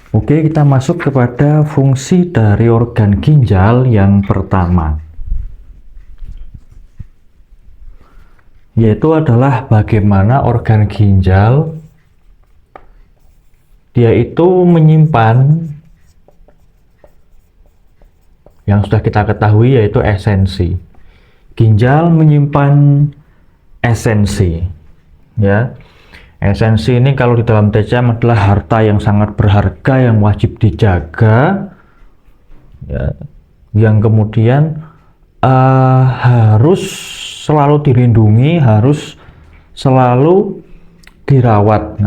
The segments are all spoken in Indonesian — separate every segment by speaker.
Speaker 1: Oke, kita masuk kepada fungsi dari organ ginjal yang pertama, yaitu adalah bagaimana organ ginjal dia itu menyimpan yang sudah kita ketahui, yaitu esensi. Ginjal menyimpan esensi, ya. Esensi ini kalau di dalam TCM adalah harta yang sangat berharga yang wajib dijaga, ya, yang kemudian harus selalu dilindungi, harus selalu dirawat.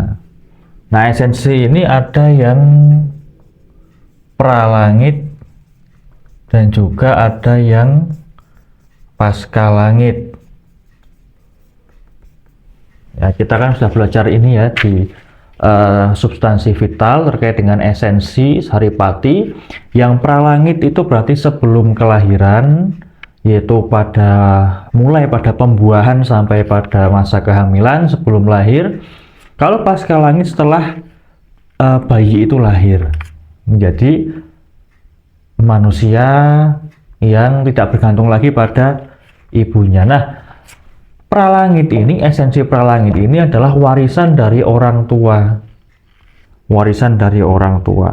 Speaker 1: Nah, esensi ini ada yang pralangit dan juga ada yang pascalangit. Ya, kita kan sudah belajar ini ya di substansi vital terkait dengan esensi saripati. Yang pralangit itu berarti sebelum kelahiran, yaitu mulai pada pembuahan sampai pada masa kehamilan sebelum lahir. Kalau pascalangit setelah bayi itu lahir menjadi manusia yang tidak bergantung lagi pada ibunya. Nah, esensi pralangit ini adalah warisan dari orang tua. Warisan dari orang tua.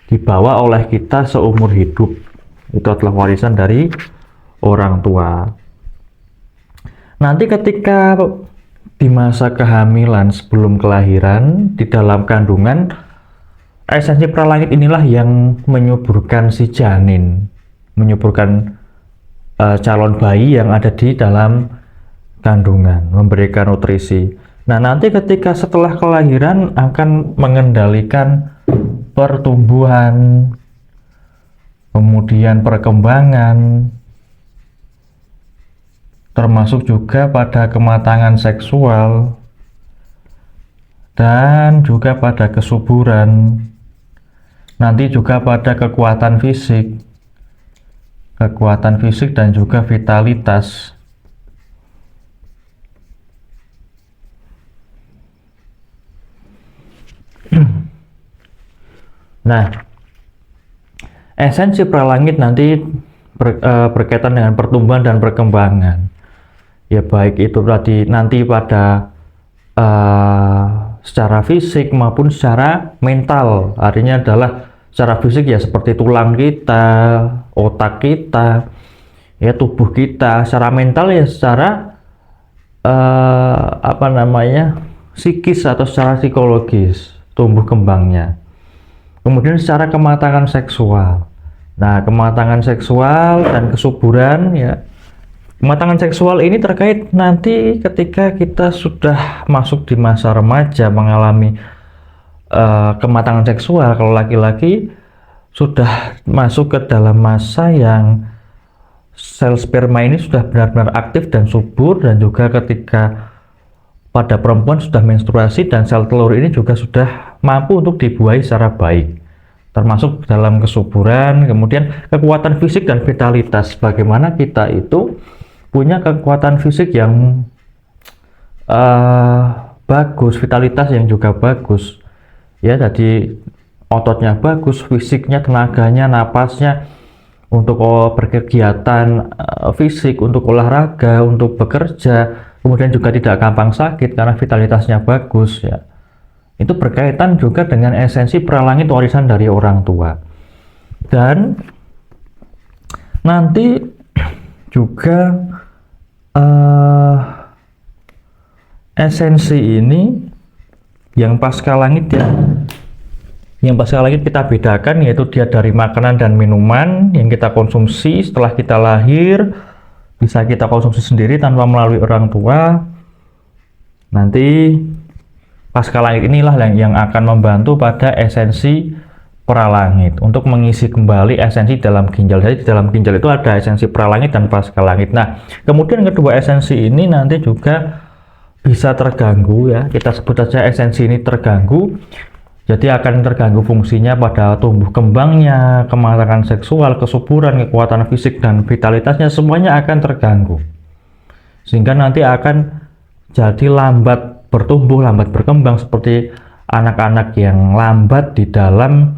Speaker 1: Dibawa oleh kita seumur hidup. Itu adalah warisan dari orang tua. Nanti ketika di masa kehamilan sebelum kelahiran, di dalam kandungan, esensi pralangit inilah yang menyuburkan si janin, menyuburkan calon bayi yang ada di dalam kandungan, memberikan nutrisi. Nah, nanti ketika setelah kelahiran akan mengendalikan pertumbuhan, kemudian perkembangan, termasuk juga pada kematangan seksual dan juga pada kesuburan, nanti juga pada kekuatan fisik dan juga vitalitas. Nah, esensi pralangit nanti berkaitan dengan pertumbuhan dan perkembangan. Ya, baik itu tadi nanti pada secara fisik maupun secara mental. Artinya adalah secara fisik ya seperti tulang kita, otak kita, ya tubuh kita. Secara mental ya secara psikis atau secara psikologis tumbuh kembangnya. Kemudian secara kematangan seksual. Nah, kematangan seksual dan kesuburan, ya. Kematangan seksual ini terkait nanti ketika kita sudah masuk di masa remaja mengalami kematangan seksual. Kalau laki-laki sudah masuk ke dalam masa yang sel sperma ini sudah benar-benar aktif dan subur, dan juga ketika pada perempuan sudah menstruasi dan sel telur ini juga sudah mampu untuk dibuahi secara baik, termasuk dalam kesuburan. Kemudian kekuatan fisik dan vitalitas, bagaimana kita itu punya kekuatan fisik yang bagus, vitalitas yang juga bagus, ya. Jadi ototnya bagus, fisiknya, tenaganya, napasnya untuk berkegiatan fisik, untuk olahraga, untuk bekerja. Kemudian juga tidak gampang sakit karena vitalitasnya bagus, ya. Itu berkaitan juga dengan esensi pralangit warisan dari orang tua. Dan nanti juga esensi ini yang pascalangit, ya. Yang pascalangit kita bedakan, yaitu dia dari makanan dan minuman yang kita konsumsi setelah kita lahir, bisa kita konsumsi sendiri tanpa melalui orang tua. Nanti pascalangit inilah yang akan membantu pada esensi pralangit untuk mengisi kembali esensi dalam ginjal. Jadi di dalam ginjal itu ada esensi pralangit dan pascalangit. Nah, kemudian kedua esensi ini nanti juga bisa terganggu, ya. Kita sebut saja esensi ini terganggu. Jadi akan terganggu fungsinya pada tumbuh kembangnya, kematangan seksual, kesuburan, kekuatan fisik dan vitalitasnya, semuanya akan terganggu. Sehingga nanti akan jadi lambat bertumbuh, lambat berkembang, seperti anak-anak yang lambat di dalam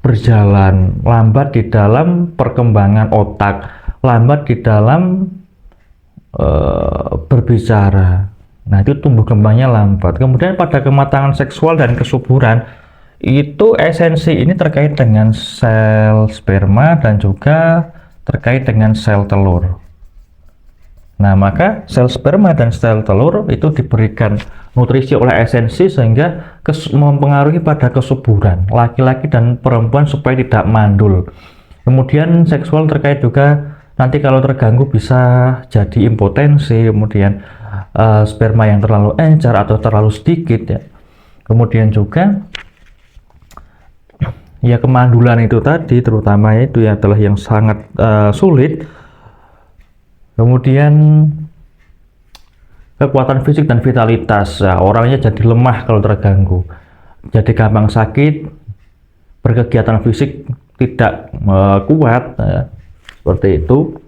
Speaker 1: berjalan, lambat di dalam perkembangan otak, lambat di dalam berbicara. Nah, itu tumbuh kembangnya lambat. Kemudian pada kematangan seksual dan kesuburan, itu esensi ini terkait dengan sel sperma dan juga terkait dengan sel telur. Nah, maka sel sperma dan sel telur itu diberikan nutrisi oleh esensi sehingga mempengaruhi pada kesuburan laki-laki dan perempuan supaya tidak mandul. Kemudian seksual terkait juga nanti kalau terganggu bisa jadi impotensi, kemudian sperma yang terlalu encer atau terlalu sedikit ya. Kemudian juga ya kemandulan itu tadi, terutama itu ya adalah yang sangat sulit. Kemudian kekuatan fisik dan vitalitas, ya, orangnya jadi lemah kalau terganggu, jadi gampang sakit, berkegiatan fisik tidak kuat ya, seperti itu.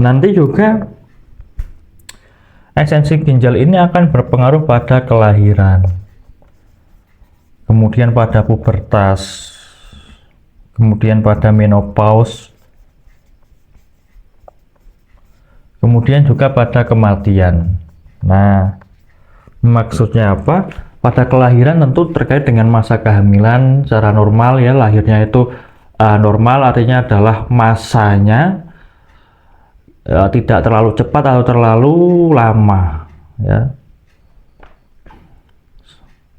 Speaker 1: Nanti juga esensi ginjal ini akan berpengaruh pada kelahiran, kemudian pada pubertas, kemudian pada menopause, kemudian juga pada kematian. Nah, maksudnya apa? Pada kelahiran tentu terkait dengan masa kehamilan secara normal ya, lahirnya itu normal artinya adalah masanya tidak terlalu cepat atau terlalu lama ya.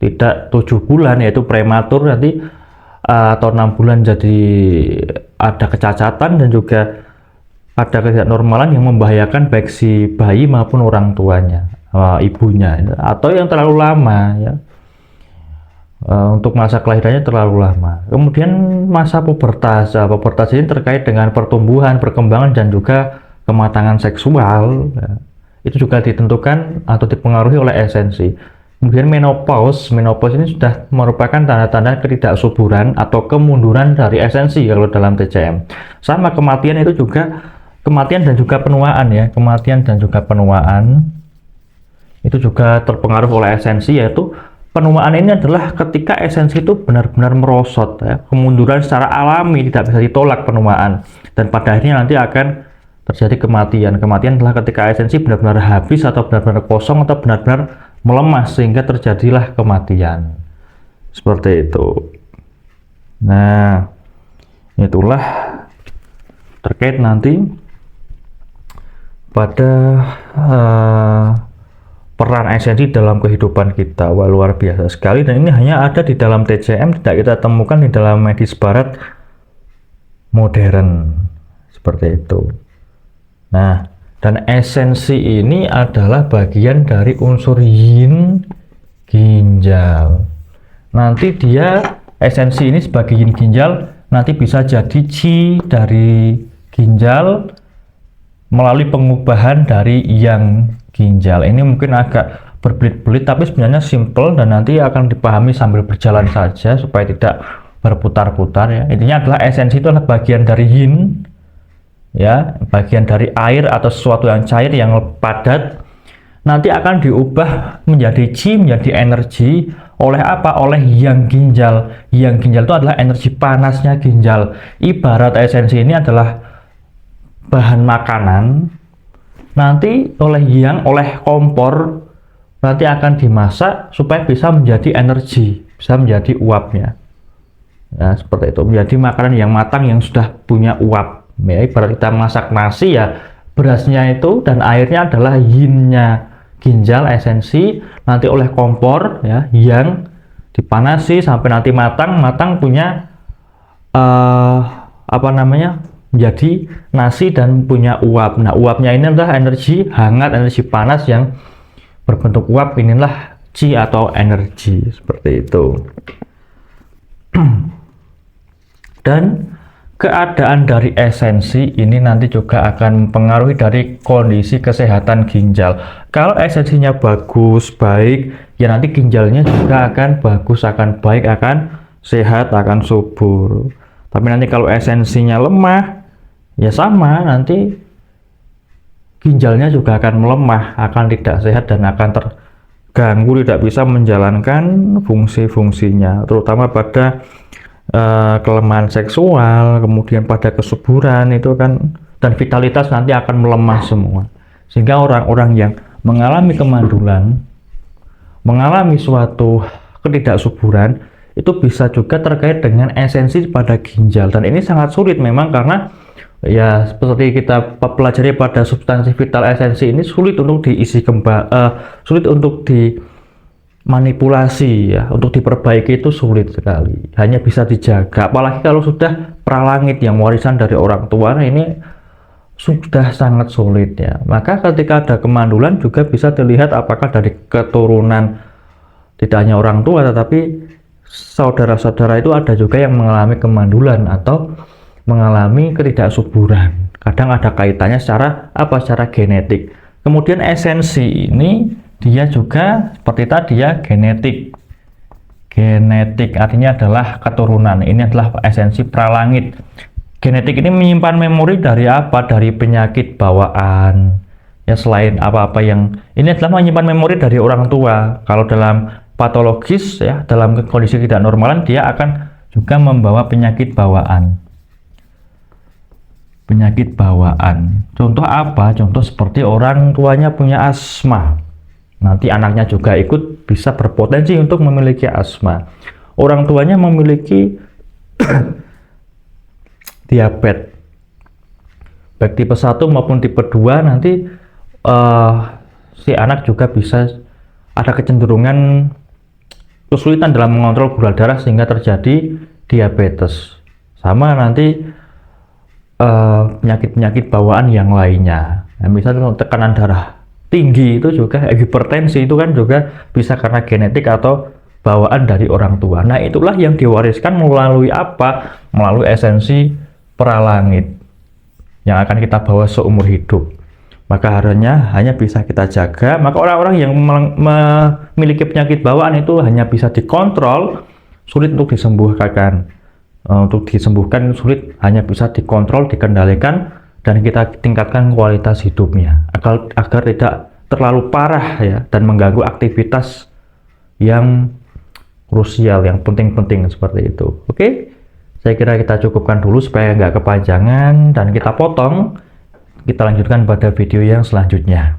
Speaker 1: Tidak 7 bulan yaitu prematur, nanti atau 6 bulan jadi ada kecacatan dan juga ada ketidaknormalan yang membahayakan baik si bayi maupun orang tuanya, ibunya, atau yang terlalu lama ya, untuk masa kelahirannya terlalu lama. Kemudian masa pubertas, pubertas ini terkait dengan pertumbuhan, perkembangan dan juga kematangan seksual ya. Itu juga ditentukan atau dipengaruhi oleh esensi. Kemudian menopause ini sudah merupakan tanda-tanda ketidaksuburan atau kemunduran dari esensi kalau dalam TCM. Sama kematian itu juga, kematian dan juga penuaan ya, kematian dan juga penuaan itu juga terpengaruh oleh esensi, yaitu penuaan ini adalah ketika esensi itu benar-benar merosot ya, kemunduran secara alami, tidak bisa ditolak penuaan, dan pada akhirnya nanti akan terjadi kematian. Kematian adalah ketika esensi benar-benar habis atau benar-benar kosong atau benar-benar melemah sehingga terjadilah kematian. Seperti itu. Nah, itulah terkait nanti pada peran esensi dalam kehidupan kita. Wah, luar biasa sekali, dan ini hanya ada di dalam TCM, tidak kita temukan di dalam medis barat modern seperti itu. Nah, dan esensi ini adalah bagian dari unsur yin ginjal. Nanti dia esensi ini sebagai yin ginjal nanti bisa jadi qi dari ginjal melalui pengubahan dari yang ginjal. Ini mungkin agak berbelit-belit tapi sebenarnya simple dan nanti akan dipahami sambil berjalan saja supaya tidak berputar-putar ya. Intinya adalah esensi itu adalah bagian dari yin ya, bagian dari air atau sesuatu yang cair yang padat, nanti akan diubah menjadi qi, menjadi energi oleh apa? Oleh yang ginjal. Yang ginjal itu adalah energi panasnya ginjal. Ibarat esensi ini adalah bahan makanan, nanti oleh kompor nanti akan dimasak supaya bisa menjadi energi, bisa menjadi uapnya ya, seperti itu, menjadi makanan yang matang yang sudah punya uap ya. Ibarat kita masak nasi ya, berasnya itu dan airnya adalah yinnya ginjal esensi, nanti oleh kompor ya yang dipanasi sampai nanti matang punya menjadi nasi dan punya uap. Nah, uapnya ini adalah energi hangat, energi panas yang berbentuk uap, inilah qi atau energi, seperti itu. Dan keadaan dari esensi ini nanti juga akan mempengaruhi dari kondisi kesehatan ginjal. Kalau esensinya bagus, baik, ya nanti ginjalnya juga akan bagus, akan baik, akan sehat, akan subur. Tapi nanti kalau esensinya lemah, ya sama, nanti ginjalnya juga akan melemah, akan tidak sehat dan akan terganggu, tidak bisa menjalankan fungsi-fungsinya, terutama pada kelemahan seksual, kemudian pada kesuburan itu kan, dan vitalitas nanti akan melemah semua. Sehingga orang-orang yang mengalami kemandulan, mengalami suatu ketidaksuburan, itu bisa juga terkait dengan esensi pada ginjal, dan ini sangat sulit memang karena ya seperti kita pelajari pada substansi vital esensi ini sulit untuk diisi kembali, sulit untuk dimanipulasi ya, untuk diperbaiki itu sulit sekali, hanya bisa dijaga. Apalagi kalau sudah pralangit yang warisan dari orang tua, nah ini sudah sangat sulit ya. Maka ketika ada kemandulan juga bisa dilihat apakah dari keturunan, tidak hanya orang tua tetapi saudara-saudara itu ada juga yang mengalami kemandulan atau mengalami ketidaksuburan. Kadang ada kaitannya secara secara genetik. Kemudian esensi ini dia juga seperti tadi ya, genetik. Genetik artinya adalah keturunan. Ini adalah esensi pralangit. Genetik ini menyimpan memori dari apa? Dari penyakit bawaan. Ya, selain apa-apa yang ini adalah menyimpan memori dari orang tua. Kalau dalam patologis ya, dalam kondisi tidak normalan, dia akan juga membawa penyakit bawaan. Penyakit bawaan. Contoh apa? Contoh seperti orang tuanya punya asma. Nanti anaknya juga ikut bisa berpotensi untuk memiliki asma. Orang tuanya memiliki diabetes, baik tipe 1 maupun tipe 2, nanti si anak juga bisa ada kecenderungan kesulitan dalam mengontrol gula darah sehingga terjadi diabetes. Sama nanti penyakit-penyakit bawaan yang lainnya. Nah, misalnya tekanan darah tinggi itu juga, hipertensi itu kan juga bisa karena genetik atau bawaan dari orang tua. Nah, itulah yang diwariskan melalui apa? Melalui esensi pralangit yang akan kita bawa seumur hidup. Maka hanya bisa kita jaga. Maka orang-orang yang memiliki penyakit bawaan itu hanya bisa dikontrol, sulit untuk disembuhkan. Untuk disembuhkan sulit, hanya bisa dikontrol, dikendalikan, dan kita tingkatkan kualitas hidupnya agar tidak terlalu parah ya, dan mengganggu aktivitas yang krusial, yang penting-penting seperti itu. Oke, saya kira kita cukupkan dulu supaya nggak kepanjangan dan kita potong. Kita lanjutkan pada video yang selanjutnya.